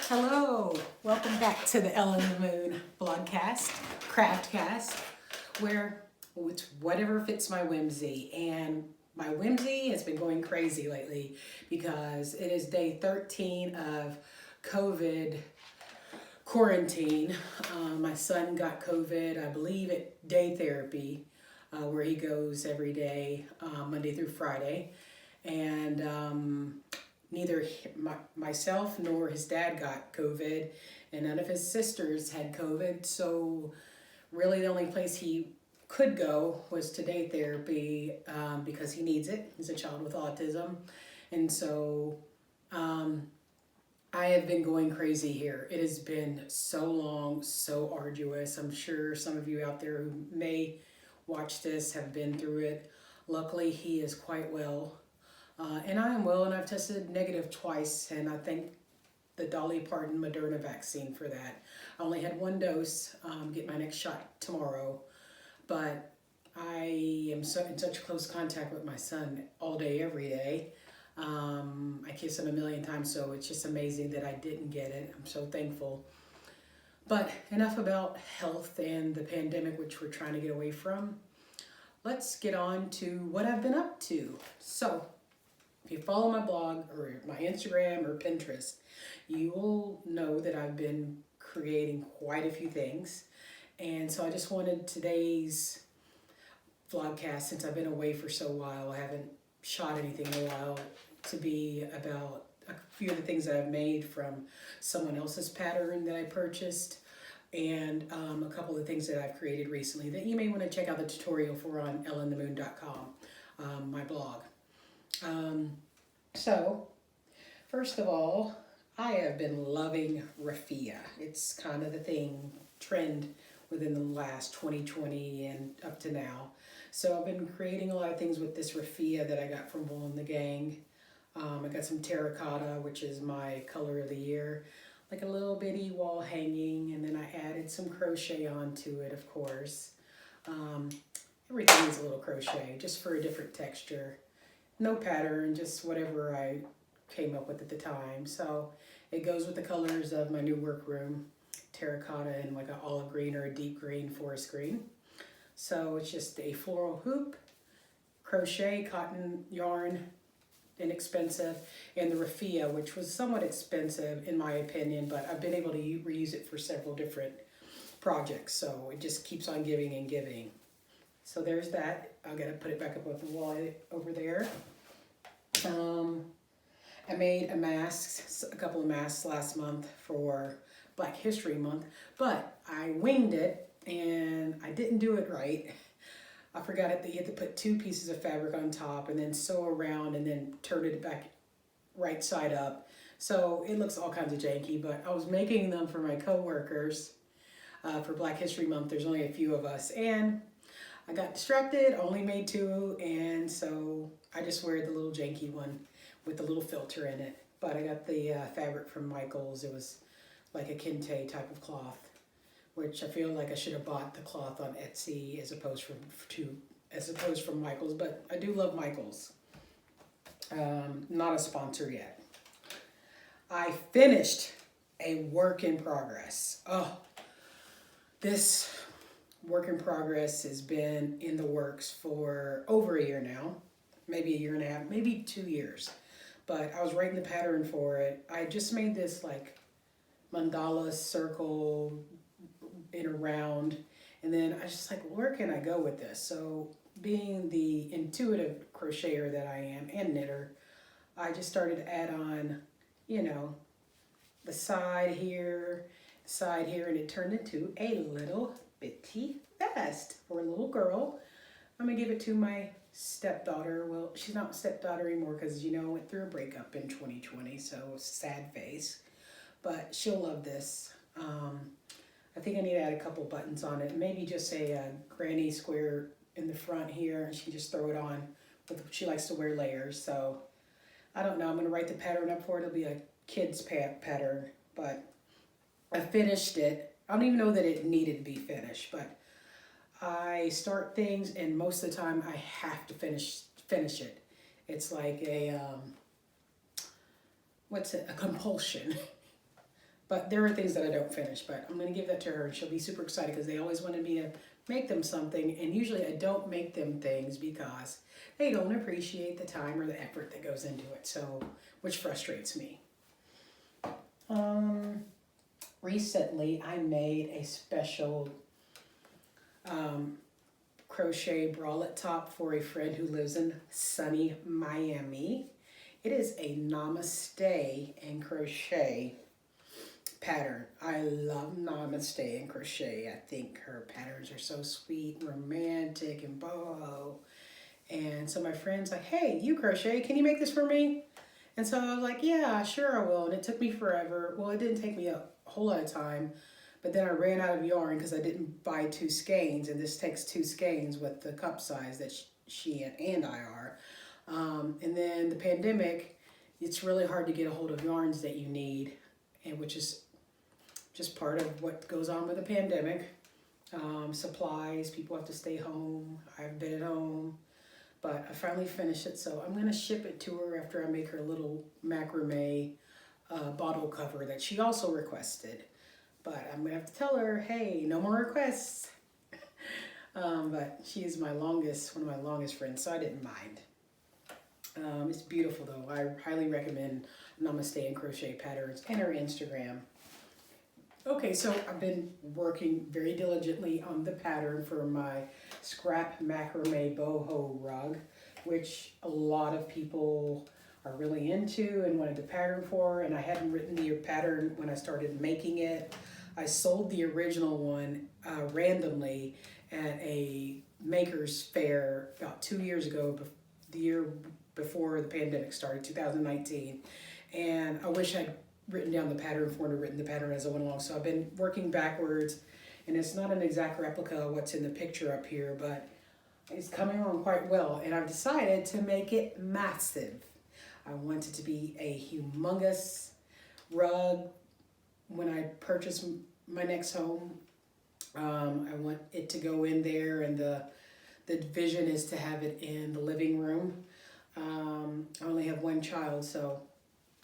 Hello, welcome back to the Ellen the Moon blogcast, Craftcast, where it's whatever fits my whimsy. And my whimsy has been going crazy lately because it is day 13 of COVID quarantine. My son got COVID, I believe, at day therapy, where he goes every day, Monday through Friday. And neither myself nor his dad got COVID, and none of his sisters had COVID. So really the only place he could go was to day therapy because he needs it. He's a child with autism. And so I have been going crazy here. It has been so long, so arduous. I'm sure some of you out there who may watch this have been through it. Luckily, he is quite well. And I am well, and I've tested negative twice, and I thank the Dolly Parton Moderna vaccine for that. I only had one dose, get my next shot tomorrow, but I am in such close contact with my son all day, every day. I kiss him a million times, so it's just amazing that I didn't get it. I'm so thankful. But enough about health and the pandemic, which we're trying to get away from. Let's get on to what I've been up to. So, if you follow my blog or my Instagram or Pinterest, you will know that I've been creating quite a few things. And so I just wanted today's vlogcast, since I've been away for so while, I haven't shot anything in a while, to be about a few of the things that I've made from someone else's pattern that I purchased, and a couple of things that I've created recently that you may want to check out the tutorial for on ellenthemoon.com, my blog. So, first of all, I have been loving raffia. It's kind of the trend within the last 2020 and up to now. So I've been creating a lot of things with this raffia that I got from Wool and the Gang. I got some terracotta, which is my color of the year, like a little bitty wall hanging, and then I added some crochet onto it, of course. Everything is a little crochet, just for a different texture. No pattern, just whatever I came up with at the time. So it goes with the colors of my new workroom, terracotta and like an olive green or a deep green, forest green. So it's just a floral hoop, crochet, cotton yarn, inexpensive, and the raffia, which was somewhat expensive in my opinion, but I've been able to reuse it for several different projects. So it just keeps on giving and giving. So there's that. I'm going to put it back up on the wall over there. I made a couple of masks last month for Black History Month, but I winged it and I didn't do it right. I forgot that you had to put 2 pieces of fabric on top and then sew around and then turn it back right side up. So it looks all kinds of janky, but I was making them for my coworkers for Black History Month. There's only a few of us, and I got distracted, only made 2, and so I just wear the little janky one with the little filter in it. But I got the fabric from Michael's. It was like a kente type of cloth, which I feel like I should have bought the cloth on Etsy as opposed from Michael's. But I do love Michael's. Not a sponsor yet. I finished a work in progress. Oh, this work in progress has been in the works for over a year now, maybe a year and a half, maybe 2 years. But I was writing the pattern for it. I just made this like mandala circle in a round, and then I was just like, where can I go with this? So being the intuitive crocheter that I am and knitter, I just started to add on, the side here, and it turned into a little bitty vest for a little girl. I'm gonna give it to my stepdaughter. Well, she's not my stepdaughter anymore because I went through a breakup in 2020, so sad face. But she'll love this. I think I need to add a couple buttons on it. Maybe just a granny square in the front here, and she can just throw it on. She likes to wear layers, so I don't know. I'm gonna write the pattern up for it. It'll be a kid's pattern, but I finished it. I don't even know that it needed to be finished, but I start things, and most of the time I have to finish it. It's like a a compulsion. But there are things that I don't finish, but I'm going to give that to her, and she'll be super excited because they always wanted me to make them something, and usually I don't make them things because they don't appreciate the time or the effort that goes into it, so, which frustrates me. Recently I made a special crochet bralette top for a friend who lives in sunny Miami. It is a Namaste and Crochet pattern. I love Namaste and Crochet. I think her patterns are so sweet, romantic, and boho. And so my friend's like, hey, you crochet, can you make this for me? And so I was like, yeah, sure I will. And it took me forever. Well, it didn't take me a whole lot of time, but then I ran out of yarn because I didn't buy 2 skeins, and this takes 2 skeins with the cup size that she and I are. And then the pandemic, it's really hard to get a hold of yarns that you need, and which is just part of what goes on with the pandemic. Supplies, people have to stay home. I've been at home. But I finally finished it, so I'm going to ship it to her after I make her little macrame bottle cover that she also requested. But I'm going to have to tell her, hey, no more requests. But she is one of my longest friends, so I didn't mind. It's beautiful, though. I highly recommend Namaste and Crochet patterns and her Instagram. Okay, so I've been working very diligently on the pattern for my scrap macrame boho rug, which a lot of people are really into and wanted the pattern for, and I hadn't written the pattern when I started making it. I sold the original one randomly at a maker's fair about 2 years ago, the year before the pandemic started, 2019, and I wish I'd written down the pattern for and written the pattern as I went along. So I've been working backwards, and it's not an exact replica of what's in the picture up here, but it's coming along quite well. And I've decided to make it massive. I want it to be a humongous rug when I purchase my next home. I want it to go in there, and the vision is to have it in the living room. I only have 1 child, so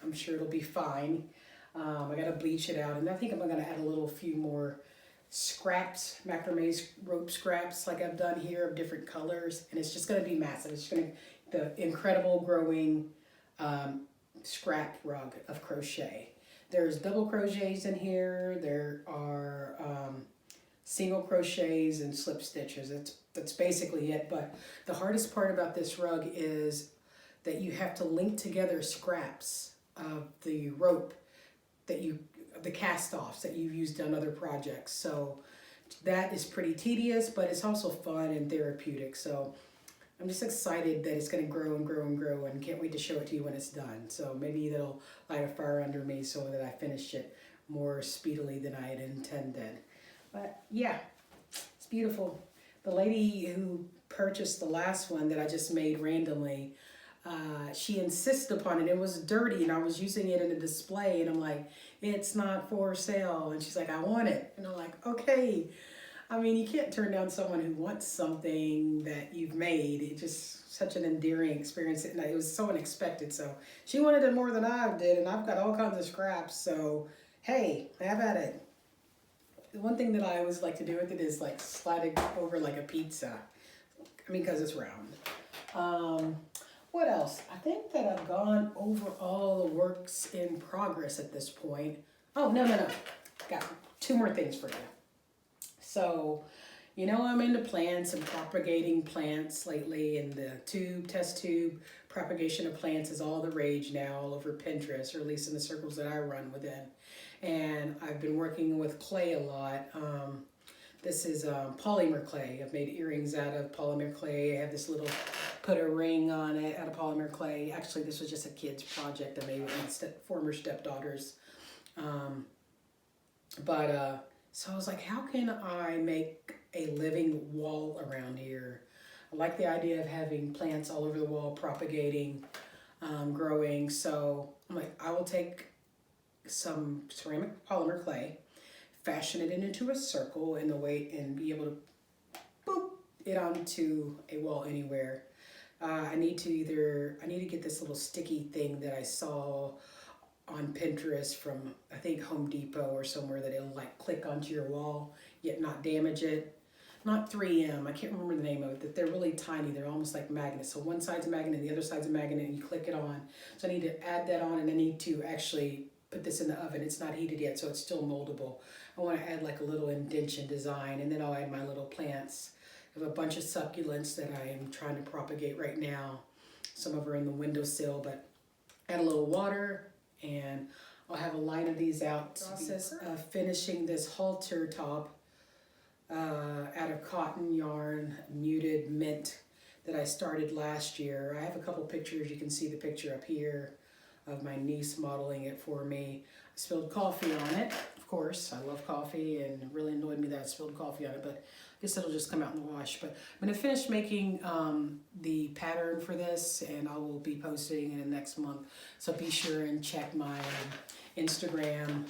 I'm sure it'll be fine. I gotta bleach it out, and I think I'm gonna add a few more scraps, macrame rope scraps like I've done here of different colors, and it's just gonna be massive. It's gonna the incredible growing scrap rug of crochet. There's double crochets in here. There are single crochets and slip stitches. That's basically it. But the hardest part about this rug is that you have to link together scraps of the rope the cast-offs that you've used on other projects. So that is pretty tedious, but it's also fun and therapeutic. So I'm just excited that it's going to grow and grow and grow, and can't wait to show it to you when it's done. So maybe that'll light a fire under me so that I finish it more speedily than I had intended. But yeah, it's beautiful. The lady who purchased the last one that I just made randomly, she insisted upon it. It was dirty, and I was using it in a display, and I'm like, it's not for sale. And she's like, I want it. And I'm like, okay. I mean, you can't turn down someone who wants something that you've made. It's just such an endearing experience, and it was so unexpected. So she wanted it more than I did, and I've got all kinds of scraps. So hey, have at it. The one thing that I always like to do with it is like slide it over like a pizza. I mean, because it's round. What else? I think that I've gone over all the works in progress at this point. Oh, no. Got 2 more things for you. So, you know, I'm into plants and propagating plants lately, and the test tube propagation of plants is all the rage now all over Pinterest, or at least in the circles that I run within. And I've been working with clay a lot. This is polymer clay. I've made earrings out of polymer clay. I have this little, put a ring on it out of polymer clay. Actually, this was just a kid's project I made with my former stepdaughters. So I was like, how can I make a living wall around here? I like the idea of having plants all over the wall propagating, growing. So I'm like, I will take some ceramic polymer clay, fashion it into a circle in the way, and be able to boop it onto a wall anywhere. I need to get this little sticky thing that I saw on Pinterest from, I think, Home Depot or somewhere, that it'll like click onto your wall, yet not damage it. Not 3M, I can't remember the name of it, that they're really tiny, they're almost like magnets. So one side's a magnet and the other side's a magnet, and you click it on. So I need to add that on, and I need to actually put this in the oven. It's not heated yet, so it's still moldable. I want to add like a little indentation design, and then I'll add my little plants. I have a bunch of succulents that I am trying to propagate right now. Some of them are in the windowsill, but add a little water, and I'll have a line of these out. Process of finishing this halter top out of cotton yarn, muted mint, that I started last year. I have a couple pictures. You can see the picture up here of my niece modeling it for me. I spilled coffee on it, of course. I love coffee, and it really annoyed me that I spilled coffee on it, but I guess it'll just come out in the wash. But I'm going to finish making the pattern for this, and I will be posting it in the next month. So be sure and check my Instagram,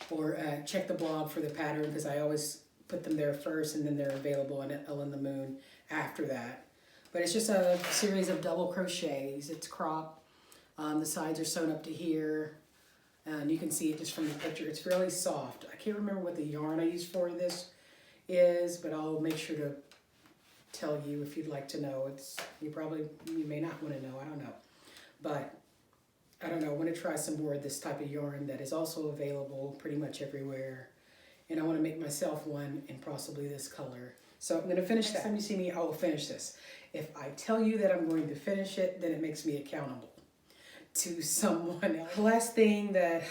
or check the blog for the pattern, because I always put them there first, and then they're available on Ellen the Moon after that. But it's just a series of double crochets. It's crop. The sides are sewn up to here, and you can see it just from the picture. It's really soft. I can't remember what the yarn I used for this is, but I'll make sure to tell you if you'd like to know. You may not want to know. I don't know, but I don't know. I want to try some more of this type of yarn that is also available pretty much everywhere, and I want to make myself one in possibly this color. So I'm going to finish that. Next time you see me, I will finish this. If I tell you that I'm going to finish it, then it makes me accountable to someone else. The last thing that